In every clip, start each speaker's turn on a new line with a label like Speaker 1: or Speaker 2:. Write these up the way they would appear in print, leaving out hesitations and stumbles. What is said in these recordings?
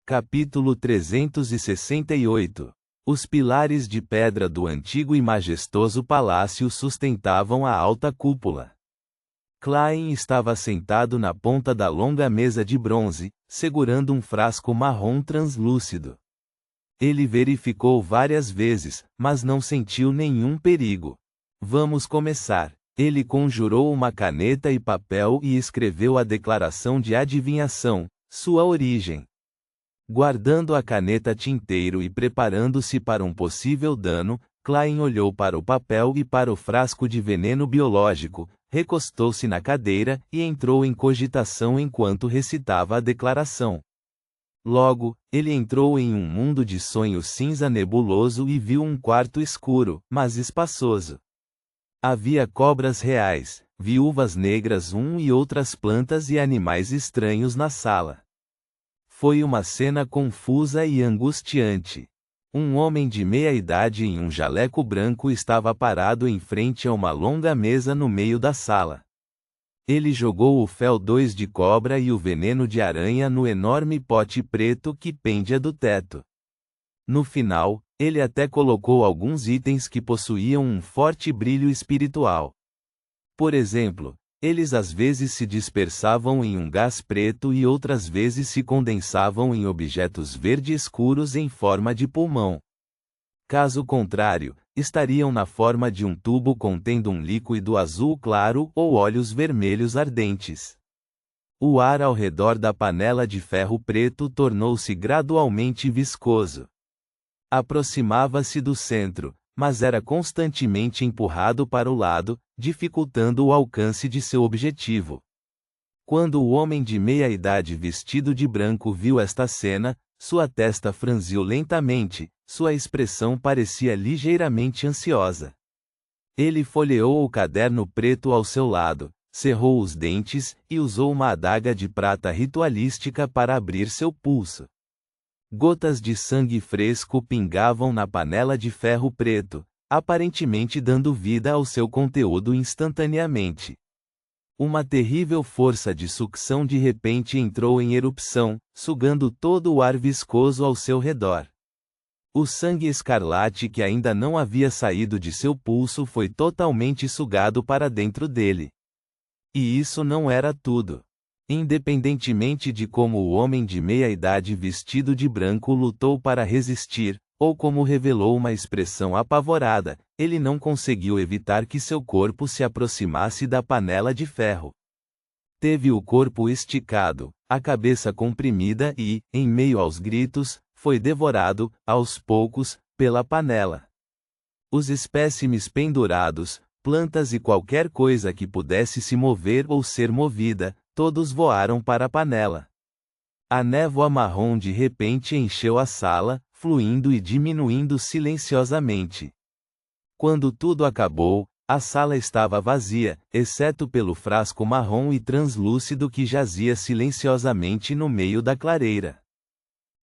Speaker 1: Capítulo 368. Os pilares de pedra do antigo e majestoso palácio sustentavam a alta cúpula. Klein estava sentado na ponta da longa mesa de bronze, segurando um frasco marrom translúcido. Ele verificou várias vezes, mas não sentiu nenhum perigo. Vamos começar. Ele conjurou uma caneta e papel e escreveu a declaração de adivinhação, sua origem. Guardando a caneta tinteiro e preparando-se para um possível dano, Klein olhou para o papel e para o frasco de veneno biológico, recostou-se na cadeira e entrou em cogitação enquanto recitava a declaração. Logo, ele entrou em um mundo de sonho cinza nebuloso e viu um quarto escuro, mas espaçoso. Havia cobras reais, viúvas negras e outras plantas e animais estranhos na sala. Foi uma cena confusa e angustiante. Um homem de meia-idade em um jaleco branco estava parado em frente a uma longa mesa no meio da sala. Ele jogou o fel 2 de cobra e o veneno de aranha no enorme pote preto que pendia do teto. No final, ele até colocou alguns itens que possuíam um forte brilho espiritual. Por exemplo, eles às vezes se dispersavam em um gás preto e outras vezes se condensavam em objetos verde escuros em forma de pulmão. Caso contrário, estariam na forma de um tubo contendo um líquido azul claro ou óleos vermelhos ardentes. O ar ao redor da panela de ferro preto tornou-se gradualmente viscoso. Aproximava-se do centro, mas era constantemente empurrado para o lado, dificultando o alcance de seu objetivo. Quando o homem de meia-idade vestido de branco viu esta cena, sua testa franziu lentamente, sua expressão parecia ligeiramente ansiosa. Ele folheou o caderno preto ao seu lado, cerrou os dentes e usou uma adaga de prata ritualística para abrir seu pulso. Gotas de sangue fresco pingavam na panela de ferro preto, aparentemente dando vida ao seu conteúdo instantaneamente. Uma terrível força de sucção de repente entrou em erupção, sugando todo o ar viscoso ao seu redor. O sangue escarlate que ainda não havia saído de seu pulso foi totalmente sugado para dentro dele. E isso não era tudo. Independentemente de como o homem de meia-idade vestido de branco lutou para resistir, ou como revelou uma expressão apavorada, ele não conseguiu evitar que seu corpo se aproximasse da panela de ferro. Teve o corpo esticado, a cabeça comprimida e, em meio aos gritos, foi devorado, aos poucos, pela panela. Os espécimes pendurados, plantas e qualquer coisa que pudesse se mover ou ser movida, todos voaram para a panela. A névoa marrom de repente encheu a sala, fluindo e diminuindo silenciosamente. Quando tudo acabou, a sala estava vazia, exceto pelo frasco marrom e translúcido que jazia silenciosamente no meio da clareira.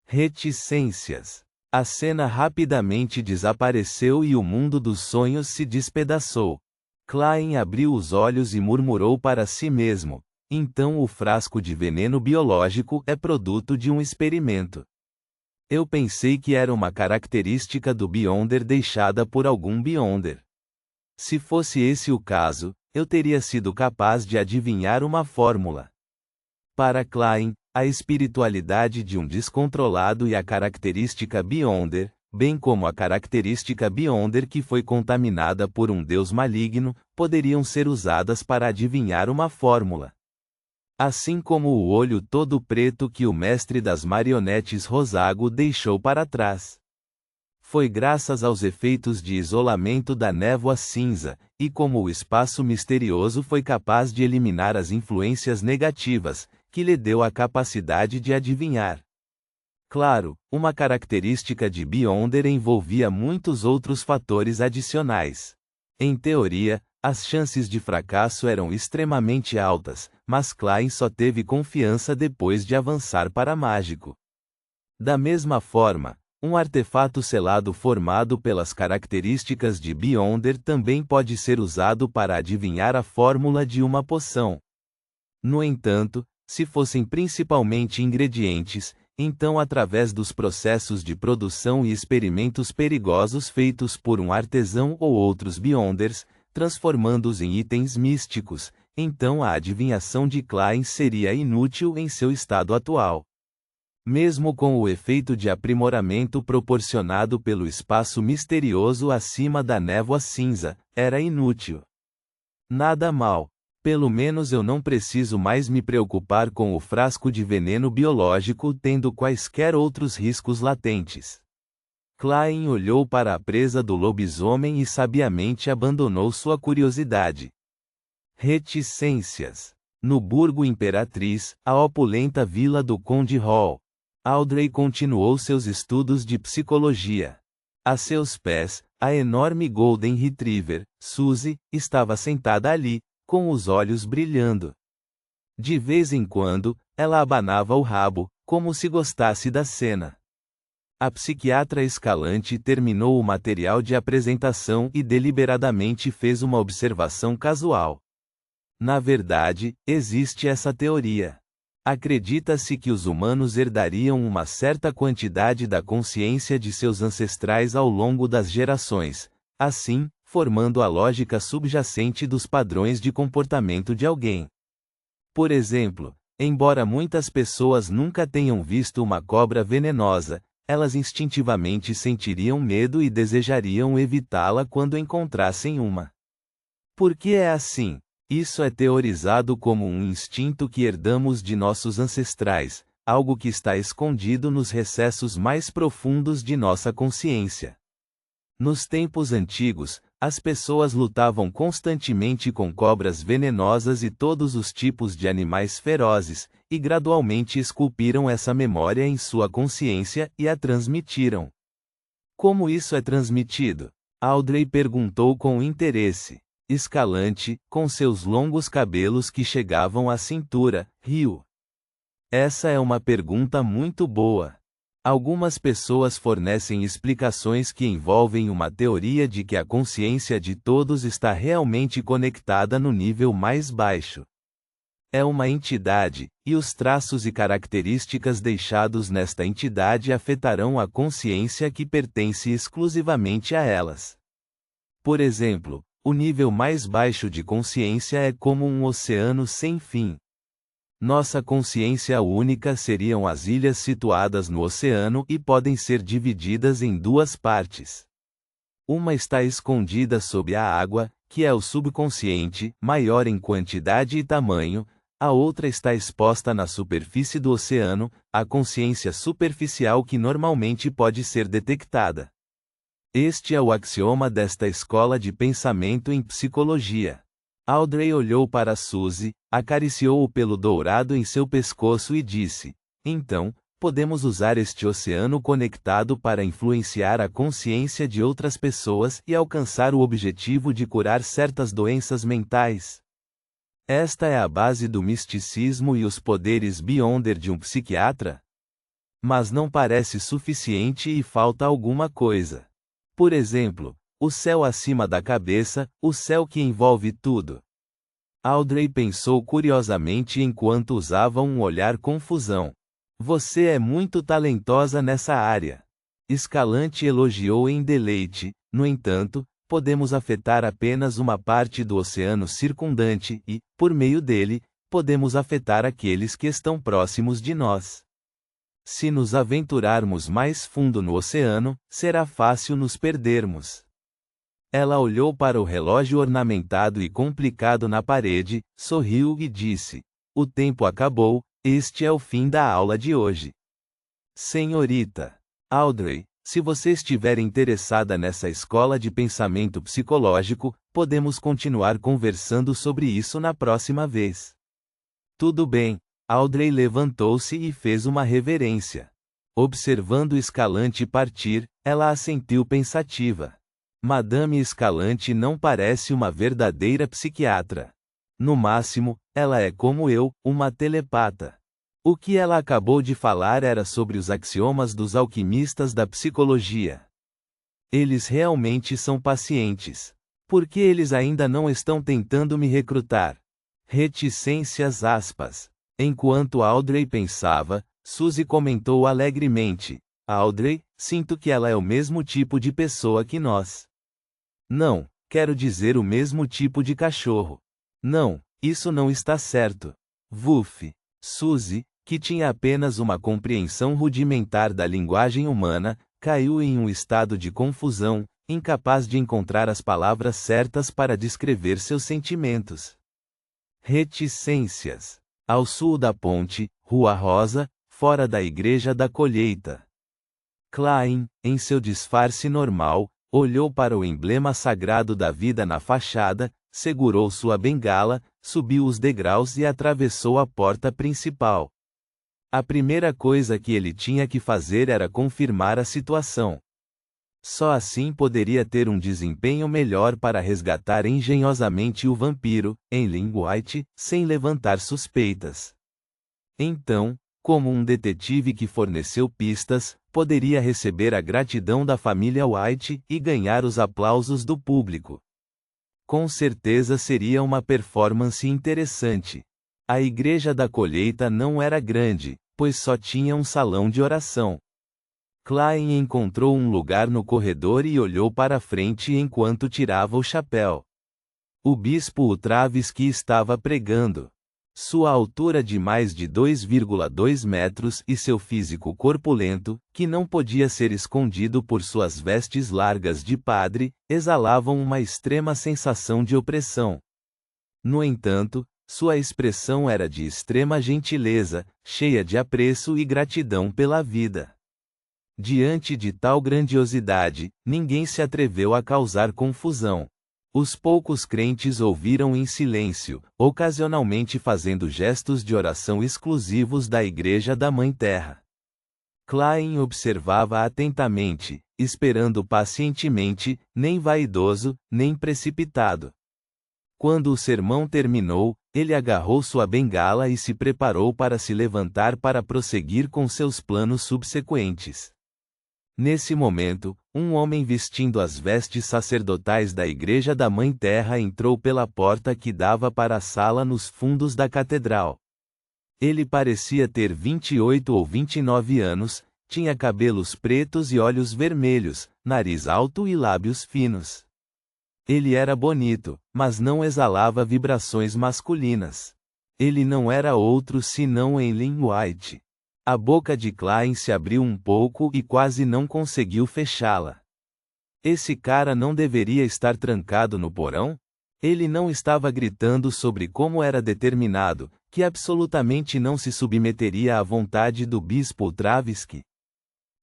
Speaker 1: Reticências. A cena rapidamente desapareceu e o mundo dos sonhos se despedaçou. Klein abriu os olhos e murmurou para si mesmo: então o frasco de veneno biológico é produto de um experimento. Eu pensei que era uma característica do Beyonder deixada por algum Beyonder. Se fosse esse o caso, eu teria sido capaz de adivinhar uma fórmula. Para Klein, a espiritualidade de um descontrolado e a característica Beyonder, bem como a característica Beyonder que foi contaminada por um deus maligno, poderiam ser usadas para adivinhar uma fórmula. Assim como o olho todo preto que o mestre das marionetes Rosago deixou para trás. Foi graças aos efeitos de isolamento da névoa cinza, e como o espaço misterioso foi capaz de eliminar as influências negativas, que lhe deu a capacidade de adivinhar. Claro, uma característica de Beyonder envolvia muitos outros fatores adicionais. Em teoria, as chances de fracasso eram extremamente altas, mas Klein só teve confiança depois de avançar para mágico. Da mesma forma, um artefato selado formado pelas características de Beyonder também pode ser usado para adivinhar a fórmula de uma poção. No entanto, se fossem principalmente ingredientes, então através dos processos de produção e experimentos perigosos feitos por um artesão ou outros Beyonders, transformando-os em itens místicos, então a adivinhação de Klein seria inútil em seu estado atual. Mesmo com o efeito de aprimoramento proporcionado pelo espaço misterioso acima da névoa cinza, era inútil. Nada mal. Pelo menos eu não preciso mais me preocupar com o frasco de veneno biológico tendo quaisquer outros riscos latentes. Klein olhou para a presa do lobisomem e sabiamente abandonou sua curiosidade. Reticências. No Burgo Imperatriz, a opulenta vila do Conde Hall, Audrey continuou seus estudos de psicologia. A seus pés, a enorme Golden Retriever, Suzy, estava sentada ali, com os olhos brilhando. De vez em quando, ela abanava o rabo, como se gostasse da cena. A psiquiatra Escalante terminou o material de apresentação e deliberadamente fez uma observação casual. Na verdade, existe essa teoria. Acredita-se que os humanos herdariam uma certa quantidade da consciência de seus ancestrais ao longo das gerações, assim, formando a lógica subjacente dos padrões de comportamento de alguém. Por exemplo, embora muitas pessoas nunca tenham visto uma cobra venenosa, elas instintivamente sentiriam medo e desejariam evitá-la quando encontrassem uma. Por que é assim? Isso é teorizado como um instinto que herdamos de nossos ancestrais, algo que está escondido nos recessos mais profundos de nossa consciência. Nos tempos antigos, as pessoas lutavam constantemente com cobras venenosas e todos os tipos de animais ferozes, e gradualmente esculpiram essa memória em sua consciência e a transmitiram. Como isso é transmitido? Audrey perguntou com interesse. Escalante, com seus longos cabelos que chegavam à cintura, riu. Essa é uma pergunta muito boa. Algumas pessoas fornecem explicações que envolvem uma teoria de que a consciência de todos está realmente conectada no nível mais baixo. É uma entidade, e os traços e características deixados nesta entidade afetarão a consciência que pertence exclusivamente a elas. Por exemplo, o nível mais baixo de consciência é como um oceano sem fim. Nossa consciência única seriam as ilhas situadas no oceano e podem ser divididas em duas partes. Uma está escondida sob a água, que é o subconsciente, maior em quantidade e tamanho, a outra está exposta na superfície do oceano, a consciência superficial que normalmente pode ser detectada. Este é o axioma desta escola de pensamento em psicologia. Audrey olhou para Suzy, acariciou o pelo dourado em seu pescoço e disse: então, podemos usar este oceano conectado para influenciar a consciência de outras pessoas e alcançar o objetivo de curar certas doenças mentais. Esta é a base do misticismo e os poderes Beyonder de um psiquiatra? Mas não parece suficiente e falta alguma coisa. Por exemplo, o céu acima da cabeça, o céu que envolve tudo. Audrey pensou curiosamente enquanto usava um olhar confusão. Você é muito talentosa nessa área. Escalante elogiou em deleite. No entanto, podemos afetar apenas uma parte do oceano circundante e, por meio dele, podemos afetar aqueles que estão próximos de nós. Se nos aventurarmos mais fundo no oceano, será fácil nos perdermos. Ela olhou para o relógio ornamentado e complicado na parede, sorriu e disse: o tempo acabou, este é o fim da aula de hoje. Senhorita Audrey, se você estiver interessada nessa escola de pensamento psicológico, podemos continuar conversando sobre isso na próxima vez. Tudo bem. Audrey levantou-se e fez uma reverência. Observando Escalante partir, ela assentiu pensativa. Madame Escalante não parece uma verdadeira psiquiatra. No máximo, ela é como eu, uma telepata. O que ela acabou de falar era sobre os axiomas dos alquimistas da psicologia. Eles realmente são pacientes. Por que eles ainda não estão tentando me recrutar? Reticências aspas. Enquanto Audrey pensava, Suzy comentou alegremente. Audrey, sinto que ela é o mesmo tipo de pessoa que nós. Não, quero dizer o mesmo tipo de cachorro. Não, isso não está certo. Vuff. Suzy, que tinha apenas uma compreensão rudimentar da linguagem humana, caiu em um estado de confusão, incapaz de encontrar as palavras certas para descrever seus sentimentos. Reticências. Ao sul da ponte, Rua Rosa, fora da Igreja da Colheita. Klein, em seu disfarce normal, olhou para o emblema sagrado da vida na fachada, segurou sua bengala, subiu os degraus e atravessou a porta principal. A primeira coisa que ele tinha que fazer era confirmar a situação. Só assim poderia ter um desempenho melhor para resgatar engenhosamente o vampiro, Eileen White, sem levantar suspeitas. Então, como um detetive que forneceu pistas, poderia receber a gratidão da família White e ganhar os aplausos do público. Com certeza seria uma performance interessante. A Igreja da Colheita não era grande, pois só tinha um salão de oração. Klein encontrou um lugar no corredor e olhou para frente enquanto tirava o chapéu. O bispo Utravsky estava pregando. Sua altura de mais de 2,2 metros e seu físico corpulento, que não podia ser escondido por suas vestes largas de padre, exalavam uma extrema sensação de opressão. No entanto, sua expressão era de extrema gentileza, cheia de apreço e gratidão pela vida. Diante de tal grandiosidade, ninguém se atreveu a causar confusão. Os poucos crentes ouviram em silêncio, ocasionalmente fazendo gestos de oração exclusivos da Igreja da Mãe Terra. Klein observava atentamente, esperando pacientemente, nem vaidoso, nem precipitado. Quando o sermão terminou, ele agarrou sua bengala e se preparou para se levantar para prosseguir com seus planos subsequentes. Nesse momento, um homem vestindo as vestes sacerdotais da Igreja da Mãe Terra entrou pela porta que dava para a sala nos fundos da catedral. Ele parecia ter 28 ou 29 anos, tinha cabelos pretos e olhos vermelhos, nariz alto e lábios finos. Ele era bonito, mas não exalava vibrações masculinas. Ele não era outro senão Eileen White. A boca de Klein se abriu um pouco e quase não conseguiu fechá-la. Esse cara não deveria estar trancado no porão? Ele não estava gritando sobre como era determinado, que absolutamente não se submeteria à vontade do bispo Utravsky.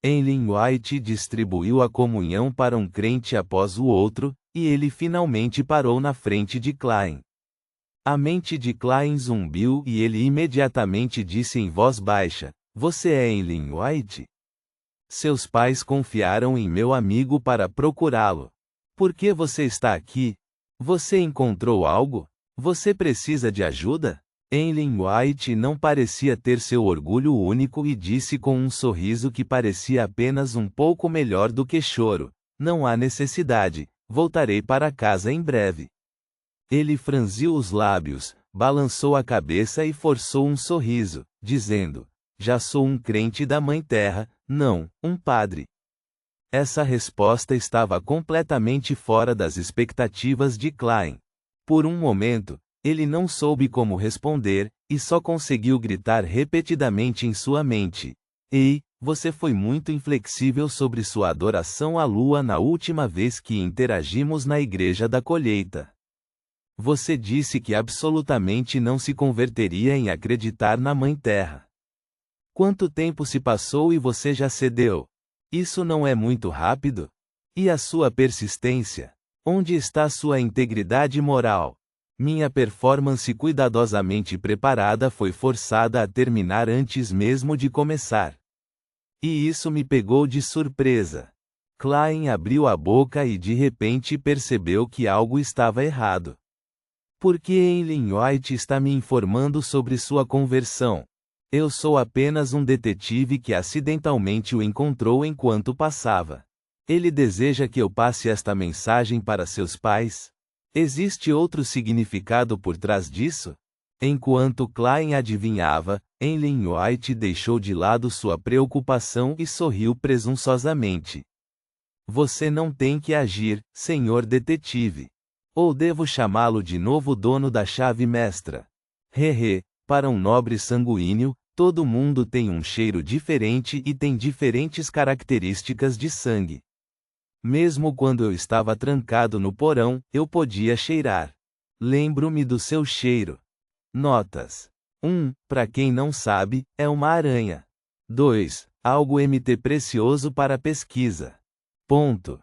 Speaker 1: Eileen White distribuiu a comunhão para um crente após o outro, e ele finalmente parou na frente de Klein. A mente de Klein zumbiu e ele imediatamente disse em voz baixa: "Você é Eileen White? Seus pais confiaram em meu amigo para procurá-lo. Por que você está aqui? Você encontrou algo? Você precisa de ajuda?" Eileen White não parecia ter seu orgulho único e disse com um sorriso que parecia apenas um pouco melhor do que choro: "Não há necessidade, voltarei para casa em breve." Ele franziu os lábios, balançou a cabeça e forçou um sorriso, dizendo: "Já sou um crente da Mãe Terra, não, um padre." Essa resposta estava completamente fora das expectativas de Klein. Por um momento, ele não soube como responder, e só conseguiu gritar repetidamente em sua mente: "Ei, você foi muito inflexível sobre sua adoração à lua na última vez que interagimos na Igreja da Colheita. Você disse que absolutamente não se converteria em acreditar na Mãe Terra. Quanto tempo se passou e você já cedeu? Isso não é muito rápido? E a sua persistência? Onde está sua integridade moral?" Minha performance cuidadosamente preparada foi forçada a terminar antes mesmo de começar. E isso me pegou de surpresa. Klein abriu a boca e de repente percebeu que algo estava errado. Por que Eileen White está me informando sobre sua conversão? Eu sou apenas um detetive que acidentalmente o encontrou enquanto passava. Ele deseja que eu passe esta mensagem para seus pais? Existe outro significado por trás disso? Enquanto Klein adivinhava, Ellen White deixou de lado sua preocupação e sorriu presunçosamente. Você não tem que agir, senhor detetive. Ou devo chamá-lo de novo dono da chave mestra? Hehe, para um nobre sanguíneo, todo mundo tem um cheiro diferente e tem diferentes características de sangue. Mesmo quando eu estava trancado no porão, eu podia cheirar. Lembro-me do seu cheiro. Notas. 1. Para quem não sabe, é uma aranha. 2. Algo MT precioso para pesquisa. Ponto.